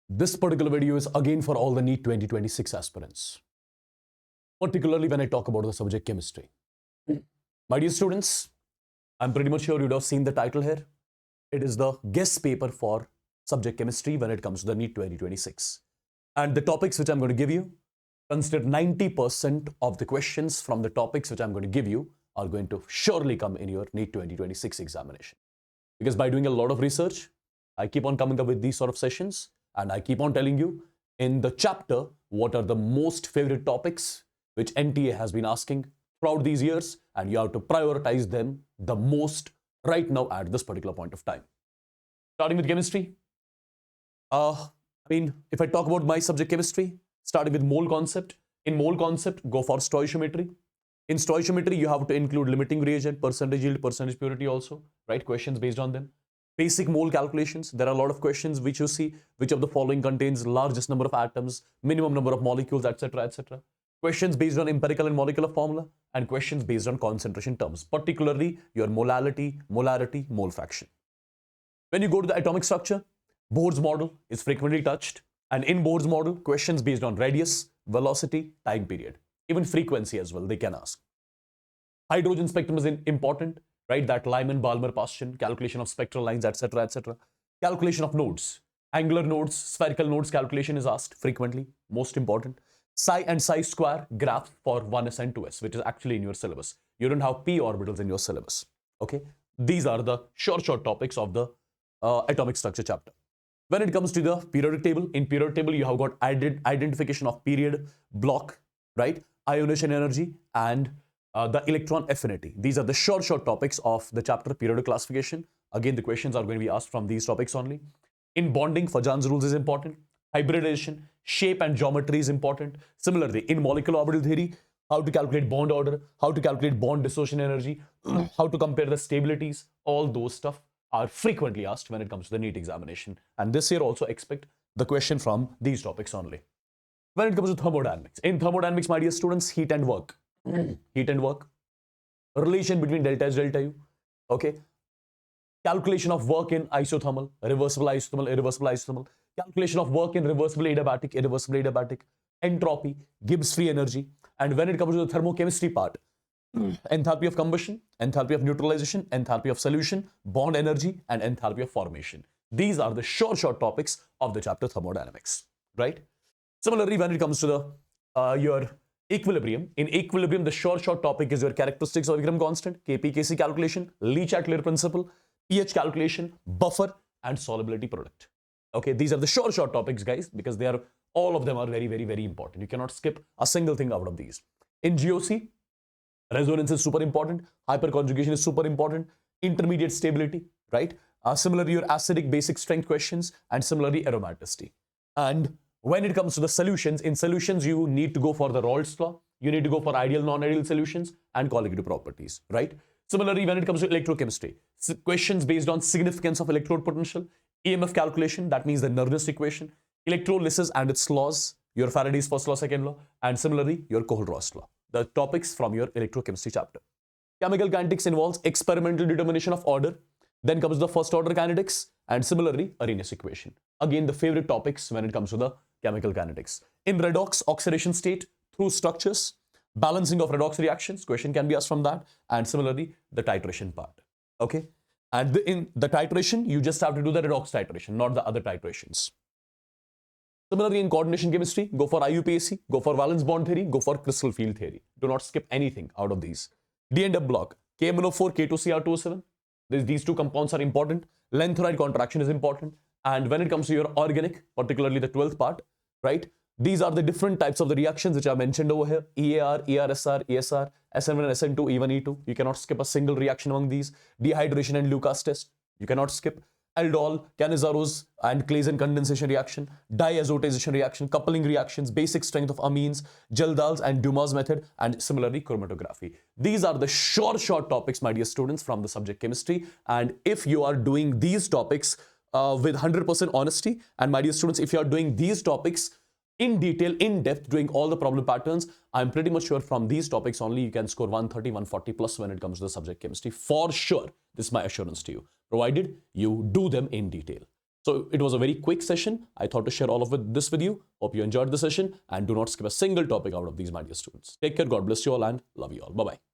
This particular video is again for all the NEET 2026 aspirants, particularly when I talk about the subject chemistry. My dear students, I'm pretty much sure you'd have seen the title here. It is the guest paper for subject chemistry when it comes to the NEET 2026. And the topics which I'm going to give you, consider 90% of the questions from the topics which I'm going to give you are going to surely come in your NEET 2026 examination. Because by doing a lot of research, I keep on coming up with these sort of sessions, and I keep on telling you in the chapter what are the most favorite topics which NTA has been asking throughout these years, and you have to prioritize them the most right now at this particular point of time. Starting with chemistry. If I talk about my subject chemistry, starting with mole concept. In mole concept, go for stoichiometry. In stoichiometry, you have to include limiting reagent, percentage yield, percentage purity also, right? Questions based on them. Basic mole calculations. There are a lot of questions which you see, which of the following contains largest number of atoms, minimum number of molecules, etc., etc. Questions based on empirical and molecular formula, and questions based on concentration terms, particularly your molality, molarity, mole fraction. When you go to the atomic structure, Bohr's model is frequently touched, and in Bohr's model, questions based on radius, velocity, time period, even frequency as well, they can ask. Hydrogen spectrum is important, right? That Lyman-Balmer-Paschen, calculation of spectral lines, etc., etc. Calculation of nodes, angular nodes, spherical nodes calculation is asked frequently, most important. Psi and psi square graph for 1s and 2s, which is actually in your syllabus. You don't have p orbitals in your syllabus, okay? These are the short topics of the atomic structure chapter. When it comes to the periodic table, in periodic table, you have got identification of period, block, right? Ionization energy and the electron affinity. These are the short topics of the chapter periodic classification. Again, the questions are going to be asked from these topics only. In bonding, Fajan's rules is important. Hybridization, shape and geometry is important. Similarly, in molecular orbital theory, how to calculate bond order, how to calculate bond dissociation energy, how to compare the stabilities, all those stuff are frequently asked when it comes to the NEET examination. And this year also expect the question from these topics only. When it comes to thermodynamics, in thermodynamics, my dear students, heat and work. Heat and work. Relation between delta H, delta U. Okay. Calculation of work in isothermal, reversible isothermal, irreversible isothermal. Calculation of work in reversible adiabatic, irreversible adiabatic. Entropy, Gibbs free energy. And when it comes to the thermochemistry part, enthalpy of combustion, enthalpy of neutralization, enthalpy of solution, bond energy, and enthalpy of formation. These are the short topics of the chapter thermodynamics, right? Similarly, when it comes to the your equilibrium, in equilibrium, the short topic is your characteristics of equilibrium constant, Kp, Kc calculation, Lee-Chatelier principle, pH calculation, buffer, and solubility product. Okay, these are the short topics, guys, because they are all of them are very important. You cannot skip a single thing out of these. In GOC, resonance is super important, hyperconjugation is super important, intermediate stability, right? Similarly, your acidic basic strength questions, and similarly aromaticity. And when it comes to the solutions, in solutions you need to go for the Raoult's law, you need to go for ideal, non-ideal solutions, and colligative properties, right? Similarly, when it comes to electrochemistry, questions based on significance of electrode potential, EMF calculation, that means the Nernst equation, electrolysis and its laws, your Faraday's first law, second law, and similarly your Kohl-Ross law. The topics from your electrochemistry chapter. Chemical kinetics involves experimental determination of order. Then comes the first order kinetics, and similarly Arrhenius equation. Again, the favorite topics when it comes to the chemical kinetics. In redox, oxidation state through structures, balancing of redox reactions, question can be asked from that, and similarly the titration part. Okay, and in the titration, you just have to do the redox titration, not the other titrations. Similarly, in coordination chemistry, go for IUPAC, go for valence bond theory, go for crystal field theory. Do not skip anything out of these. D and F block, KMNO4, K2CR207. These two compounds are important. Length-right contraction is important. And when it comes to your organic, particularly the 12th part, right? These are the different types of the reactions which are mentioned over here. EAR, ERSR, ESR, SN1 and SN2, E1, E2. You cannot skip a single reaction among these. Dehydration and Lucas test. You cannot skip. Aldol, Canizaro's and Claisen condensation reaction, diazotization reaction, coupling reactions, basic strength of amines, Geldal's and Dumas method, and similarly chromatography. These are the short topics, my dear students, from the subject chemistry. And if you are doing these topics with 100% honesty, and my dear students, if you are doing these topics in detail, in depth, doing all the problem patterns, I'm pretty much sure from these topics only you can score 130, 140 plus when it comes to the subject chemistry. For sure. This is my assurance to you, provided you do them in detail. So it was a very quick session. I thought to share all of this with you. Hope you enjoyed the session and do not skip a single topic out of these, my dear students. Take care. God bless you all and love you all. Bye-bye.